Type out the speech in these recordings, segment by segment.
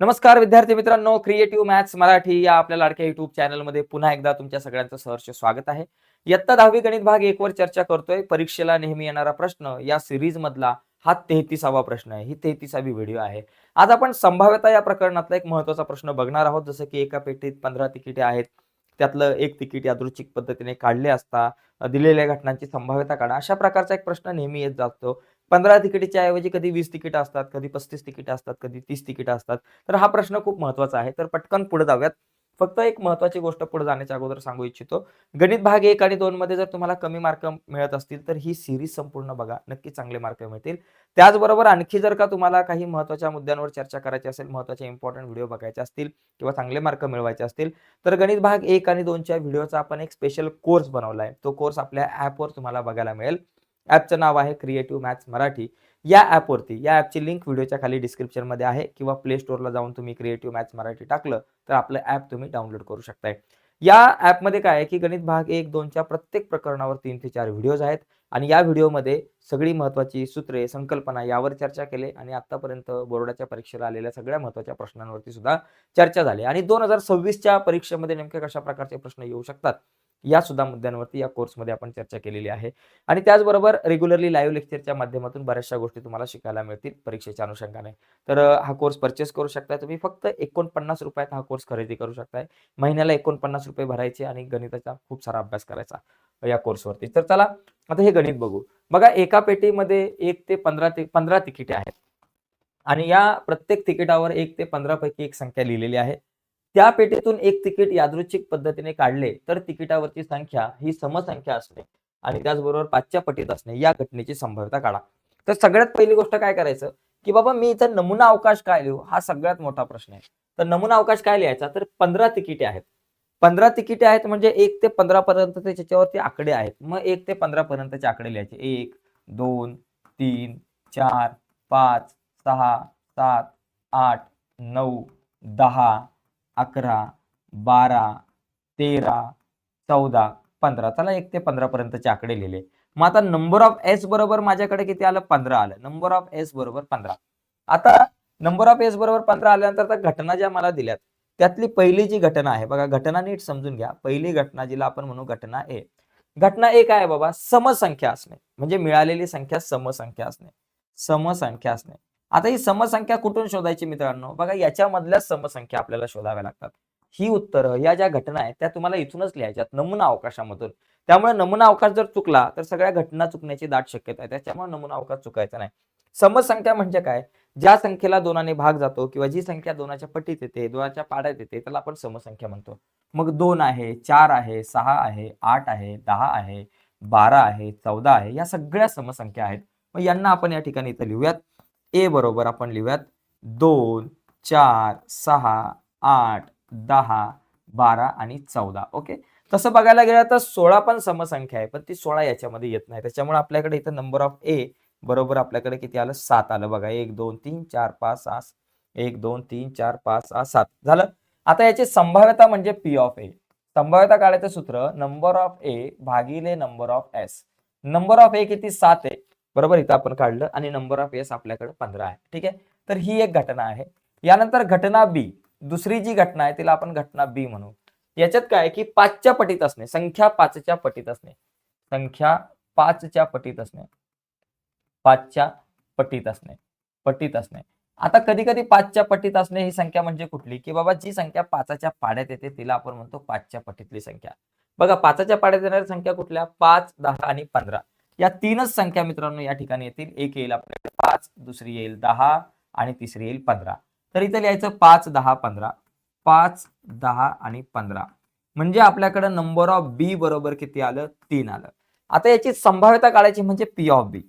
नमस्कार विद्यार्थी मित्रांनो, क्रिएटिव्ह मॅथ्स मराठी या आपल्या लाडक्या युट्यूब चॅनलमध्ये पुन्हा एकदा तुमच्या सगळ्यांचं सहर्ष स्वागत आहे. इयत्ता 10वी गणित भाग 1 वर चर्चा करतोय. परीक्षेला नेहमी येणारा प्रश्न या सीरीज मधला हा 33वा प्रश्न आहे. ही 33वी व्हिडिओ आहे. आज आपण संभाव्यता या प्रकरणातला एक महत्त्वाचा प्रश्न बघणार आहोत. जसं की एका पेटीत 15 तिकिटे आहेत. त्यातलं एक तिकीट यादृच्छिक पद्धतीने काढले असता दिलेल्या घटनांची संभाव्यता काढा. अशा प्रकारचा एक प्रश्न नेहमी येत जातो. 15 तिकिटाच्या ऐवजी कधी 20 तिकीटं असतात, कधी 35 तिकीटं असतात, कधी 30 तिकीटं असतात. तर हा प्रश्न खूप महत्त्वाचा आहे. तर पटकन पुढे जाऊयात. फक्त एक महत्त्वाची गोष्ट पुढे जाण्याच्या अगोदर सांगू इच्छितो. गणित भाग 1 आणि 2 मध्ये जर तुम्हाला कमी मार्क मिळत असतील, तर ही सीरीज संपूर्ण बघा. नक्की चांगले मार्क मिळतील. त्याचबरोबर आणखी जर का तुम्हाला काही महत्त्वाच्या मुद्द्यांवर चर्चा करायची असेल, महत्त्वाचे इम्पोर्टंट व्हिडिओ बघायचे असतील किंवा चांगले मार्क मिळवायचे असतील, तर गणित भाग 1 आणि 2 च्या व्हिडिओचा आपण एक स्पेशल कोर्स बनवलाय. तो कोर्स आपल्या ॲपवर तुम्हाला बघायला मिळेल. ॲपचं नाव आहे क्रिएटिव्ह मॅथ्स मराठी. या ॲपची लिंक व्हिडिओच्या खाली डिस्क्रिप्शनमध्ये आहे किंवा प्ले स्टोअरला जाऊन तुम्ही क्रिएटिव्ह मॅथ्स मराठी टाकलं तर आपलं ॲप तुम्ही डाउनलोड करू शकताय. या ॲपमध्ये काय आहे की गणित भाग 1, 2 च्या प्रत्येक प्रकरणावर 3 ते 4 व्हिडिओज आहेत आणि या व्हिडिओमध्ये सगळी महत्त्वाची सूत्रे, संकल्पना यावर चर्चा केली आणि आतापर्यंत बोर्डाच्या परीक्षेला आलेल्या सगळ्या महत्त्वाच्या प्रश्नांवरती सुद्धा चर्चा झाली आणि 2026 च्या परीक्षेमध्ये नेमके कशा प्रकारचे प्रश्न येऊ शकतात या सुद्धा मुद्द्यांवरती या कोर्समध्ये आपण चर्चा केलेली आहे. आणि त्याचबरोबर रेग्युलरली लाईव्ह लेक्चरच्या माध्यमातून बऱ्याचशा गोष्टी तुम्हाला शिकायला मिळतील परीक्षेच्या अनुषंगाने. तर हा कोर्स परचेस करू शकताय तुम्ही. फक्त ₹49त हा कोर्स खरेदी करू शकताय. महिन्याला ₹49 भरायचे आणि गणिताचा खूप सारा अभ्यास करायचा या कोर्सवरती. तर चला आता हे गणित बघू. बघा एका पेटीमध्ये 1 ते 15 तिकिटे आहेत आणि या प्रत्येक तिकिटावर 1 ते 15 पैकी एक संख्या लिहिलेली आहे. त्या पेटीतून एक तिकीट यादृच्छिक पद्धतीने काढले तर तिकिटावरची संख्या ही समसंख्या असणे आणि त्याचबरोबर 5च्या पटीत असणे या घटनेची संभाव्यता काढा. तर सगळ्यात पहिली गोष्ट काय करायचं की बाबा मी इथं नमुना अवकाश काय लिहू हा सगळ्यात मोठा प्रश्न आहे. तर नमुना अवकाश काय लिहायचा तर 15 तिकिटे आहेत. 15 तिकिटे आहेत म्हणजे 1 ते 15 पर्यंत त्याच्यावरती आकडे आहेत. मग 1 ते 15 पर्यंतचे आकडे लिहायचे. 1, 2, 3, 4, 5, 6, 7, 8, 9, 10, 11, 12, 13, 14, 15. चला 1 ते 15 पर्यंतचे आकडे लिहिले. मग आता नंबर ऑफ एस बरोबर माझ्याकडे किती आलं 15 आलं. नंबर ऑफ एस बरोबर 15. आता नंबर ऑफ एस बरोबर 15 आल्यानंतर त्या घटना ज्या मला दिल्यात त्यातली पहिली जी घटना आहे बघा, घटना नीट समजून घ्या. पहिली घटना जिला आपण म्हणू घटना ए. घटना ए काय आहे बाबा, समसंख्या असणे म्हणजे मिळालेली संख्या समसंख्या असणे. समसंख्या असणे. आता ही समसंख्या कुठून शोधायची मित्रांनो, बघा याच्यामधल्या समसंख्या आपल्याला शोधाव्या लागतात. ही उत्तरं या ज्या घटना आहेत त्या तुम्हाला इथूनच लिहायच्यात नमुना अवकाशामधून. त्यामुळे नमुना अवकाश जर चुकला तर सगळ्या घटना चुकण्याची दाट शक्यता आहे. त्याच्यामुळे नमुना अवकाश चुकायचा नाही. समसंख्या म्हणजे काय, ज्या संख्येला 2ने भाग जातो किंवा जी संख्या 2च्या पटीत येते, 2च्या पाड्यात येते त्याला आपण समसंख्या म्हणतो. मग 2 आहे, 4 आहे, 6 आहे, 8 आहे, 10 आहे, 12 आहे, 14 आहे, या सगळ्या समसंख्या आहेत. मग यांना आपण या ठिकाणी इथं लिहूयात. ए बरोबर आपण लिहूयात 2, 4, 6, 8, 10, 12 आणि 14. ओके. तसं बघायला गेलं तर 16 पण समसंख्या आहे, पण ती 16 याच्यामध्ये येत नाही. त्याच्यामुळे आपल्याकडे इथं नंबर ऑफ ए बरोबर आपल्याकडे किती आलं 7 आलं बघा. 1, 2, 3, 4, 5, 6, 1, 2, 3, 4, 5, 6, 7 झालं. आता याची संभाव्यता म्हणजे पी ऑफ ए. संभाव्यता काढायचं सूत्र नंबर ऑफ ए भागिले number of S. Number of A किती 7 आहे बरोबर, इथं आपण काढलं आणि नंबर ऑफ एस आपल्याकडे 15 आहे. ठीक आहे. तर ही एक घटना आहे. यानंतर घटना बी, दुसरी जी घटना आहे तिला आपण घटना बी म्हणू. याच्यात काय की 5च्या पटीत असणे, संख्या 5च्या पटीत असणे, संख्या 5च्या पटीत असणे, 5च्या पटीत असणे, पटीत असणे. आता कधी कधी 5च्या पटीत असणे ही संख्या म्हणजे कुठली की बाबा जी संख्या 5च्या पाड्यात येते तिला आपण म्हणतो 5च्या पटीतली संख्या. बघा 5च्या पाड्यात येणाऱ्या संख्या कुठल्या 5, 10 आणि 15 या तीनच संख्या मित्रांनो या ठिकाणी येतील. एक येईल आपल्याकडे 5, दुसरी येईल 10 आणि तिसरी येईल 15. तर इथे लिहायचं 5, 10, 15. 5, 10 आणि 15 म्हणजे आपल्याकडे नंबर ऑफ बी बरोबर किती आलं 3 आलं. आता याची संभाव्यता काढायची म्हणजे P of B.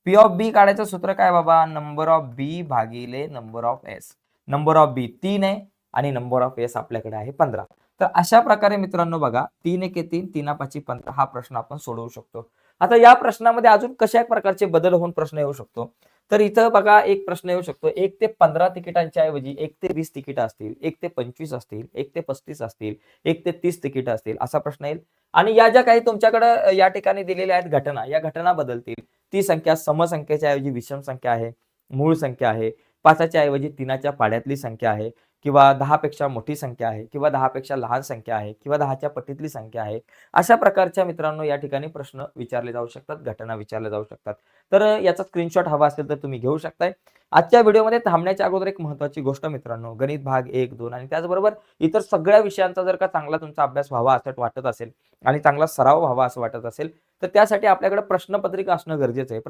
P of B काढायचं सूत्र काय बाबा, नंबर ऑफ बी भागिले number of S. Number of B 3 आहे आणि नंबर ऑफ एस आपल्याकडे आहे 15. तर अशा प्रकारे मित्रांनो बघा 3 1 3 3 5 15 हा प्रश्न आपण सोडवू शकतो. आता या प्रश्नामध्ये अजून कशा प्रकारचे बदल होऊन प्रश्न येऊ शकतो, तर इथं बघा एक प्रश्न येऊ शकतो. 1 ते 15 तिकिटांच्या ऐवजी 1 ते 20 तिकीट असतील, 1 ते 25 असतील, 1 ते 35 असतील, 1 ते 30 तिकीट असतील असा प्रश्न येईल. आणि या ज्या काही तुमच्याकडे या ठिकाणी दिलेल्या आहेत घटना, या घटना बदलतील. ती संख्या समसंख्येच्या ऐवजी विषम संख्या आहे, मूळ संख्या आहे. 5च्या ऐवजी 3च्या पाड्यातली संख्या आहे किंवा 10 पेक्षा मोठी संख्या आहे किंवा 10 पेक्षा लहान संख्या आहे किंवा 10च्या पटीतली संख्या आहे. अशा प्रकारच्या मित्रांनो या ठिकाणी प्रश्न विचारले जाऊ शकतात, घटना विचारल्या जाऊ शकतात. तर याचा स्क्रीनशॉट हवा असेल तर तुम्ही घेऊ शकताय. आजच्या व्हिडिओमध्ये थांबण्याच्या अगोदर एक महत्त्वाची गोष्ट मित्रांनो, गणित भाग 1, 2 आणि त्याचबरोबर इतर सगळ्या विषयांचा जर का चांगला तुमचा अभ्यास व्हावा असं वाटत असेल आणि चांगला सराव व्हावा असं वाटत असेल, तर त्यासाठी आपल्याकडे प्रश्नपत्रिका असणं गरजेचं आहे.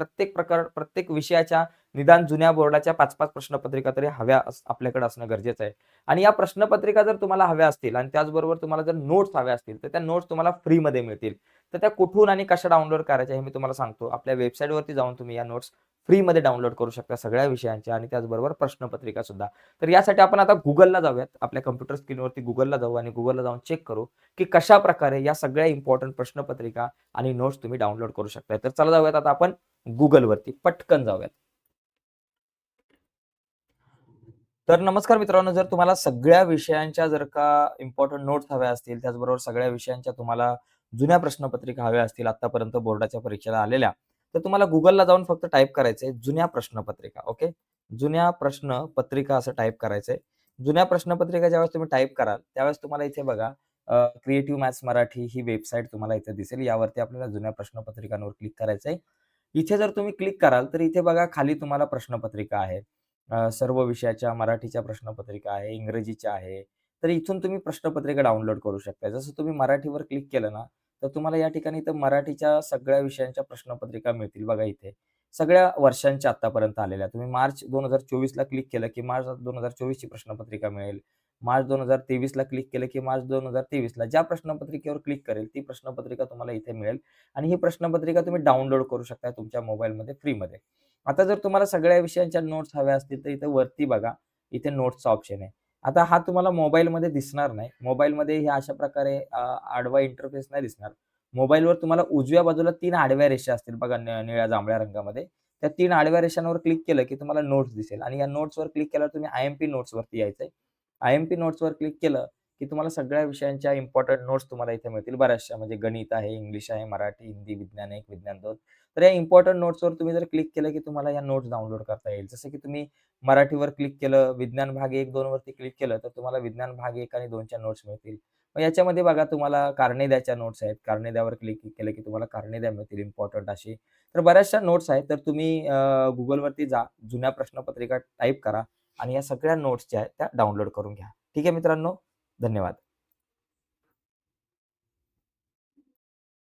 प्रत्येक विषयाच्या निदान जुन्या बोर्डाच्या 5-5 प्रश्नपत्रिका तरी हव्या आपल्याकडे असणं गरजेचं आहे. आणि या प्रश्नपत्रिका जर तुम्हाला हव्या असतील आणि त्याचबरोबर तुम्हाला जर नोट्स हव्या असतील, तर त्या नोट्स तुम्हाला फ्रीमध्ये मिळतील. तर त्या कुठून आणि कशा डाउनलोड करायच्या हे मी तुम्हाला सांगतो. आपल्या वेबसाईटवरती जाऊन तुम्ही या नोट्स फ्रीमध्ये डाउनलोड करू शकता सगळ्या विषयांच्या आणि त्याचबरोबर प्रश्नपत्रिका सुद्धा. तर यासाठी आपण आता Googleला जाऊयात. आपल्या कॉम्प्युटर स्क्रीनवरती Googleला जाऊ आणि Googleला जाऊन चेक करू, की कशाप्रकारे या सगळ्या इम्पोर्टंट प्रश्नपत्रिका आणि नोट्स तुम्ही डाउनलोड करू शकता. तर चला जाऊयात आता आपण Googleवरती पटकन जाऊयात. तर नमस्कार मित्रांनो, जर तुम्हाला सगळ्या विषयांच्या जर का इम्पोर्टंट नोट्स हव्या असतील, त्याचबरोबर सगळ्या विषयांच्या तुम्हाला जुन्या प्रश्नपत्रिका हव्या असतील आत्तापर्यंत बोर्डाच्या परीक्षेला आलेल्या, तर तुम्हाला Googleला जाऊन फक्त टाइप करायचंय जुन्या प्रश्नपत्रिका. ओके. जुन्या प्रश्नपत्रिका असं टाइप करायचंय. जुन्या प्रश्नपत्रिका ज्यावेळेस तुम्ही टाइप कराल, त्यावेळेस तुम्हाला इथे बघा क्रिएटिव्ह मॅथ्स मराठी ही वेबसाईट तुम्हाला इथे दिसेल. यावरती आपल्याला जुन्या प्रश्नपत्रिकांवर क्लिक करायचंय. इथे जर तुम्ही क्लिक कराल, तर इथे बघा खाली तुम्हाला प्रश्नपत्रिका आहे. सर्व विषयाच्या मराठीच्या प्रश्नपत्रिका आहे, इंग्रजीच्या आहे. तर इथून तुम्ही प्रश्नपत्रिका डाउनलोड करू शकता. जसं तुम्ही मराठीवर क्लिक केलं ना, तर तुम्हाला या ठिकाणी इथं मराठीच्या सगळ्या विषयांच्या प्रश्नपत्रिका मिळतील बघा इथे. सगळ्या वर्षांच्या आत्तापर्यंत आलेल्या. तुम्ही मार्च 2024ला क्लिक केलं, की मार्च 2024 ची प्रश्नपत्रिका मिळेल. मार्च 2023ला क्लिक केलं, की मार्च 2023ला ज्या प्रश्नपत्रिकेवर क्लिक करेल, ती प्रश्नपत्रिका तुम्हाला इथे मिळेल आणि ही प्रश्नपत्रिका तुम्ही डाउनलोड करू शकता तुमच्या मोबाईलमध्ये फ्रीमध्ये. आता जर तुम्हाला सगळ्या विषयांच्या नोट्स हव्या असतील, तर इथे वरती बघा, इथे नोट्सचा ऑप्शन आहे. आता हा तुम्हाला मोबाईलमध्ये दिसणार नाही. मोबाईलमध्ये हे अशा प्रकारे आडवा इंटरफेस नाही दिसणार. मोबाईलवर तुम्हाला उजव्या बाजूला 3 आडव्या रेषा असतील बघा निळ्या जांभळ्या रंगामध्ये. त्या 3 आडव्या रेषांवर क्लिक केलं, की तुम्हाला नोट्स दिसेल आणि या नोट्सवर क्लिक केल्यावर तुम्ही आय-एम-पी नोट्सवरती यायचंय. आय-एम-पी नोट्सवर क्लिक केलं, की तुम्हाला सगळ्या विषयांच्या इम्पोर्टंट नोट्स तुम्हाला इथे मिळतील बऱ्याचशा. म्हणजे गणित आहे, इंग्लिश आहे, मराठी, हिंदी, विज्ञान 1, विज्ञान 2. तर या इम्पोर्टंट नोट्सवर तुम्ही जर क्लिक केलं, की तुम्हाला या नोट्स डाउनलोड करता येईल. जसं की तुम्ही मराठीवर क्लिक केलं, विज्ञान भाग 1, 2 वरती क्लिक केलं, तर तुम्हाला विज्ञान भाग 1 आणि 2च्या नोट्स मिळतील. मग याच्यामध्ये बघा तुम्हाला कारणे द्याच्या नोट्स आहेत. कारणे द्यावर क्लिक केलं, की तुम्हाला कारणे द्या मिळतील इम्पोर्टंट अशी. तर बऱ्याचशा नोट्स आहेत. तर तुम्ही Googleवरती जा, जुन्या प्रश्नपत्रिका टाइप करा आणि या सगळ्या नोट्स ज्या आहेत त्या डाउनलोड करून घ्या. ठीक आहे मित्रांनो? धन्यवाद.